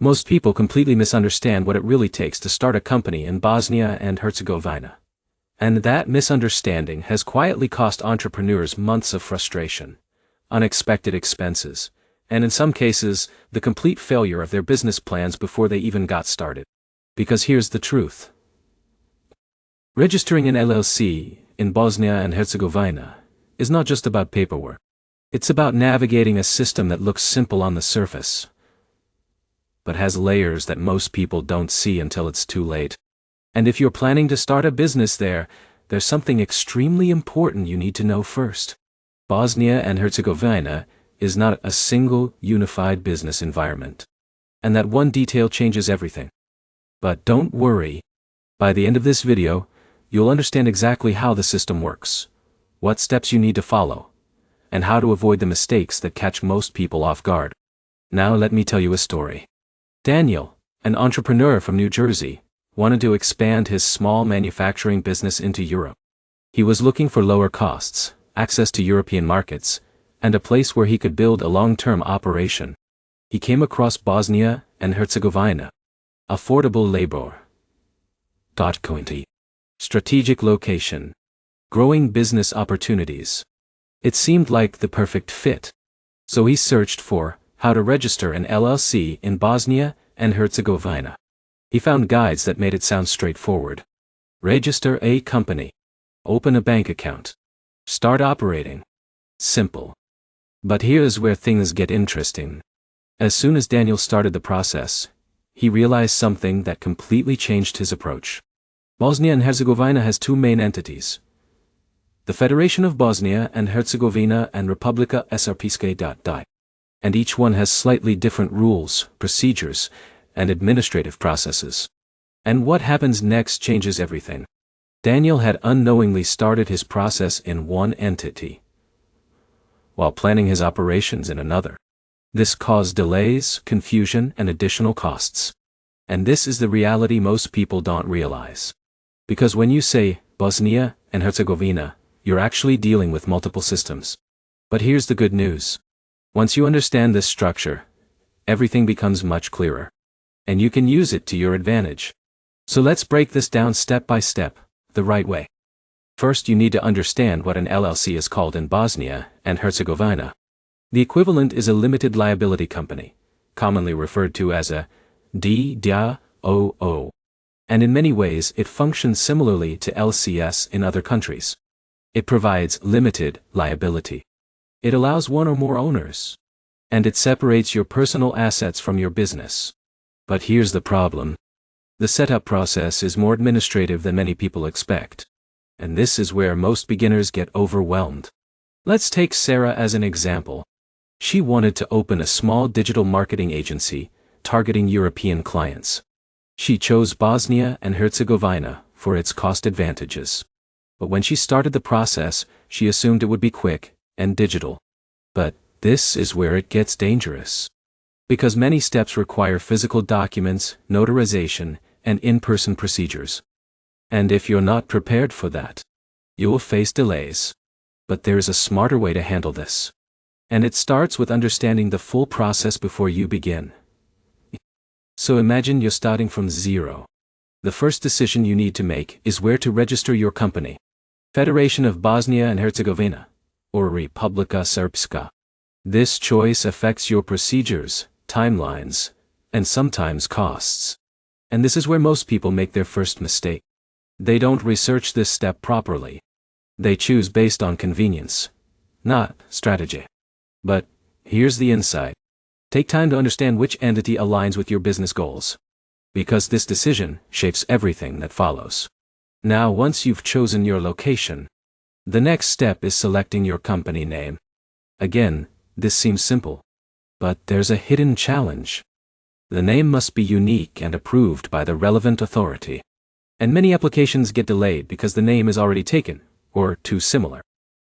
Most people completely misunderstand what it really takes to start a company in Bosnia and Herzegovina. And that misunderstanding has quietly cost entrepreneurs months of frustration, unexpected expenses, and in some cases, the complete failure of their business plans before they even got started. Because here's the truth. Registering an LLC in Bosnia and Herzegovina is not just about paperwork. It's about navigating a system that looks simple on the surface, but has layers that most people don't see until it's too late. And if you're planning to start a business there's something extremely important you need to know first. Bosnia and Herzegovina is not a single, unified business environment. And that one detail changes everything. But don't worry. By the end of this video, you'll understand exactly how the system works, what steps you need to follow, and how to avoid the mistakes that catch most people off guard. Now let me tell you a story. Daniel, an entrepreneur from New Jersey, wanted to expand his small manufacturing business into Europe. He was looking for lower costs, access to European markets, and a place where he could build a long-term operation. He came across Bosnia and Herzegovina. Affordable labor. Strategic location. Growing business opportunities. It seemed like the perfect fit. So he searched for how to register an LLC in Bosnia and Herzegovina. He found guides that made it sound straightforward. Register a company. Open a bank account. Start operating. Simple. But here's where things get interesting. As soon as Daniel started the process, he realized something that completely changed his approach. Bosnia and Herzegovina has two main entities: the Federation of Bosnia and Herzegovina and Republika Srpska. And each one has slightly different rules, procedures, and administrative processes. And what happens next changes everything. Daniel had unknowingly started his process in one entity, while planning his operations in another. This caused delays, confusion, and additional costs. And this is the reality most people don't realize. Because when you say Bosnia and Herzegovina, you're actually dealing with multiple systems. But here's the good news. Once you understand this structure, everything becomes much clearer. And you can use it to your advantage. So let's break this down step by step, the right way. First, you need to understand what an LLC is called in Bosnia and Herzegovina. The equivalent is a limited liability company, commonly referred to as a DDoO. And in many ways it functions similarly to LCS in other countries. It provides limited liability. It allows one or more owners. And it separates your personal assets from your business. But here's the problem. The setup process is more administrative than many people expect. And this is where most beginners get overwhelmed. Let's take Sarah as an example. She wanted to open a small digital marketing agency, targeting European clients. She chose Bosnia and Herzegovina for its cost advantages. But when she started the process, she assumed it would be quick and digital. But this is where it gets dangerous. Because many steps require physical documents, notarization, and in-person procedures. And if you're not prepared for that, you will face delays. But there is a smarter way to handle this. And it starts with understanding the full process before you begin. So imagine you're starting from zero. The first decision you need to make is where to register your company. Federation of Bosnia and Herzegovina, or Republika Srpska. This choice affects your procedures, timelines, and sometimes costs. And this is where most people make their first mistake. They don't research this step properly. They choose based on convenience, not strategy. But here's the insight. Take time to understand which entity aligns with your business goals. Because this decision shapes everything that follows. Now, once you've chosen your location, the next step is selecting your company name. Again, this seems simple. But there's a hidden challenge. The name must be unique and approved by the relevant authority. And many applications get delayed because the name is already taken, or too similar.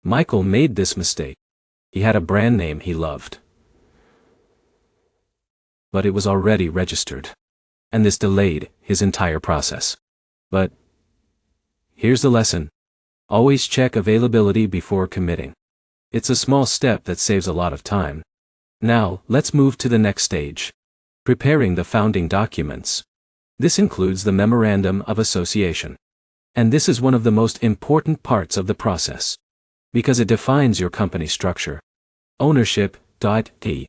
Michael made this mistake. He had a brand name he loved, but it was already registered. And this delayed his entire process. But here's the lesson. Always check availability before committing. It's a small step that saves a lot of time. Now, let's move to the next stage. Preparing the founding documents. This includes the Memorandum of Association. And this is one of the most important parts of the process, because it defines your company structure. Ownership, d.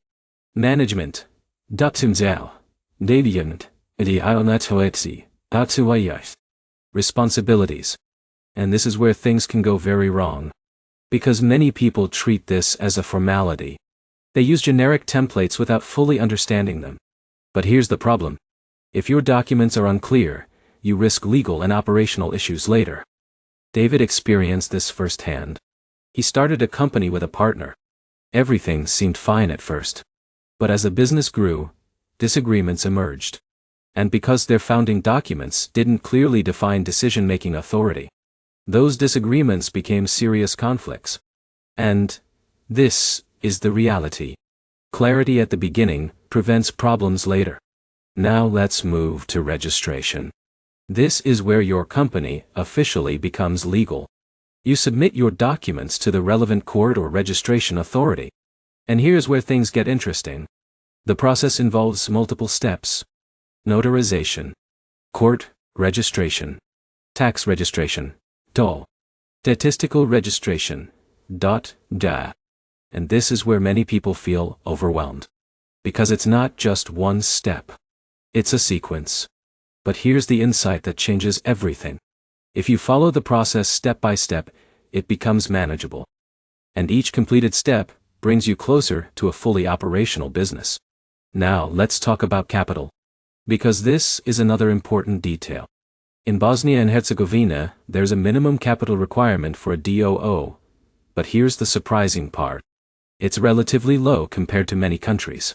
Management, Division, responsibilities. And this is where things can go very wrong. Because many people treat this as a formality. They use generic templates without fully understanding them. But here's the problem. If your documents are unclear, you risk legal and operational issues later. David experienced this firsthand. He started a company with a partner. Everything seemed fine at first. But as the business grew, disagreements emerged. And because their founding documents didn't clearly define decision-making authority, those disagreements became serious conflicts. And this is the reality. Clarity at the beginning prevents problems later. Now let's move to registration. This is where your company officially becomes legal. You submit your documents to the relevant court or registration authority. And here's where things get interesting. The process involves multiple steps. Notarization, court registration, tax registration, statistical registration, And this is where many people feel overwhelmed. Because it's not just one step. It's a sequence. But here's the insight that changes everything. If you follow the process step by step, it becomes manageable. And each completed step brings you closer to a fully operational business. Now let's talk about capital. Because this is another important detail. In Bosnia and Herzegovina, there's a minimum capital requirement for a DOO. But here's the surprising part. It's relatively low compared to many countries.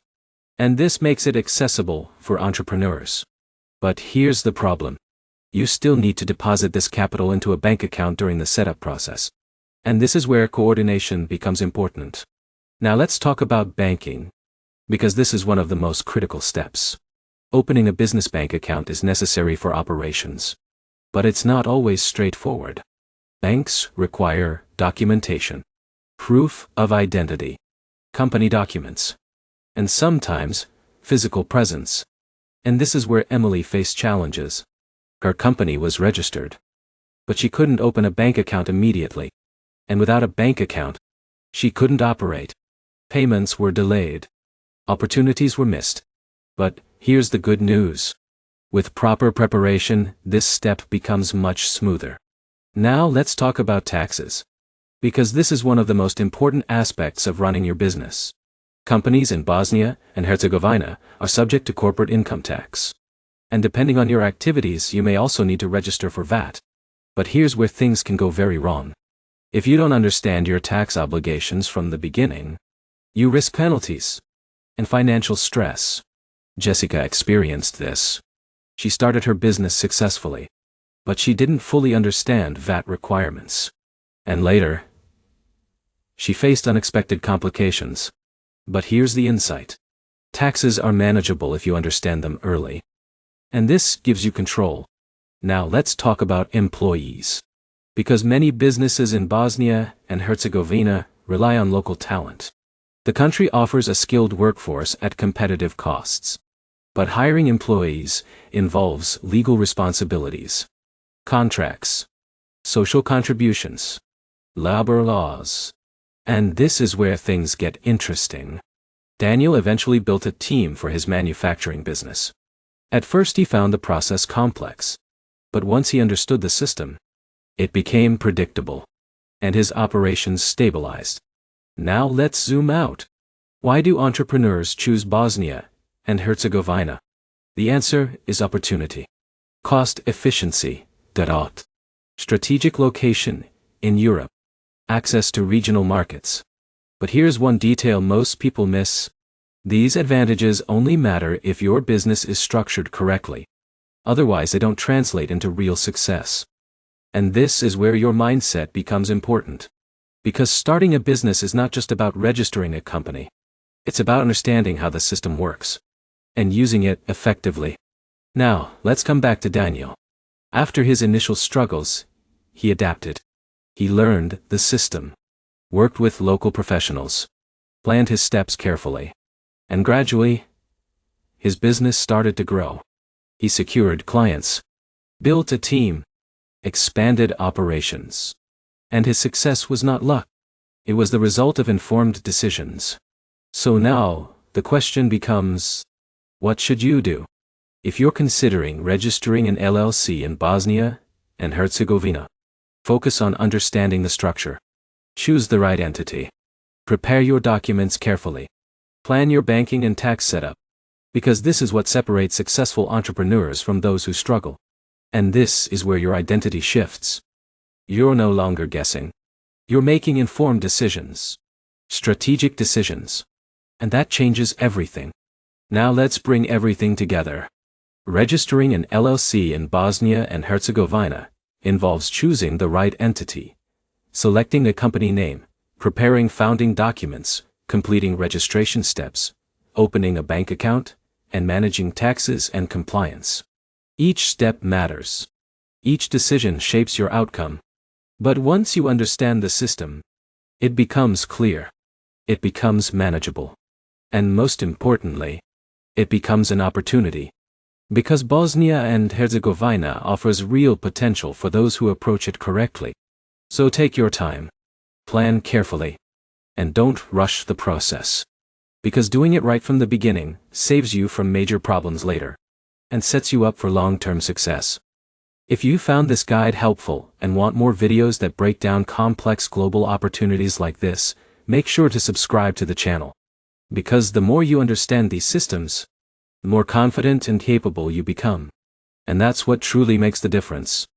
And this makes it accessible for entrepreneurs. But here's the problem. You still need to deposit this capital into a bank account during the setup process. And this is where coordination becomes important. Now let's talk about banking. Because this is one of the most critical steps. Opening a business bank account is necessary for operations. But it's not always straightforward. Banks require documentation, proof of identity, company documents, and sometimes physical presence. And this is where Emily faced challenges. Her company was registered, but she couldn't open a bank account immediately. And without a bank account, she couldn't operate. Payments were delayed. Opportunities were missed. But here's the good news. With proper preparation, this step becomes much smoother. Now let's talk about taxes. Because this is one of the most important aspects of running your business. Companies in Bosnia and Herzegovina are subject to corporate income tax. And depending on your activities, you may also need to register for VAT. But here's where things can go very wrong. If you don't understand your tax obligations from the beginning, you risk penalties and financial stress. Jessica experienced this. She started her business successfully, but she didn't fully understand VAT requirements. And later, she faced unexpected complications. But here's the insight. Taxes are manageable if you understand them early. And this gives you control. Now let's talk about employees. Because many businesses in Bosnia and Herzegovina rely on local talent. The country offers a skilled workforce at competitive costs. But hiring employees involves legal responsibilities, contracts, social contributions, labor laws. And this is where things get interesting. Daniel eventually built a team for his manufacturing business. At first he found the process complex. But once he understood the system, it became predictable. And his operations stabilized. Now let's zoom out. Why do entrepreneurs choose Bosnia and Herzegovina? The answer is opportunity. Cost efficiency. Strategic location in Europe. Access to regional markets. But here's one detail most people miss. These advantages only matter if your business is structured correctly. Otherwise they don't translate into real success. And this is where your mindset becomes important. Because starting a business is not just about registering a company. It's about understanding how the system works. And using it effectively. Now, let's come back to Daniel. After his initial struggles, he adapted. He learned the system, worked with local professionals, planned his steps carefully, and gradually, his business started to grow. He secured clients, built a team, expanded operations. And his success was not luck. It was the result of informed decisions. So now, the question becomes, what should you do? If you're considering registering an LLC in Bosnia and Herzegovina, focus on understanding the structure. Choose the right entity. Prepare your documents carefully. Plan your banking and tax setup. Because this is what separates successful entrepreneurs from those who struggle. And this is where your identity shifts. You're no longer guessing. You're making informed decisions. Strategic decisions. And that changes everything. Now let's bring everything together. Registering an LLC in Bosnia and Herzegovina involves choosing the right entity, selecting a company name, preparing founding documents, completing registration steps, opening a bank account, and managing taxes and compliance. Each step matters. Each decision shapes your outcome. But once you understand the system, it becomes clear. It becomes manageable. And most importantly, it becomes an opportunity. Because Bosnia and Herzegovina offers real potential for those who approach it correctly. So take your time. Plan carefully. And don't rush the process. Because doing it right from the beginning saves you from major problems later. And sets you up for long-term success. If you found this guide helpful and want more videos that break down complex global opportunities like this, make sure to subscribe to the channel. Because the more you understand these systems, the more confident and capable you become. And that's what truly makes the difference.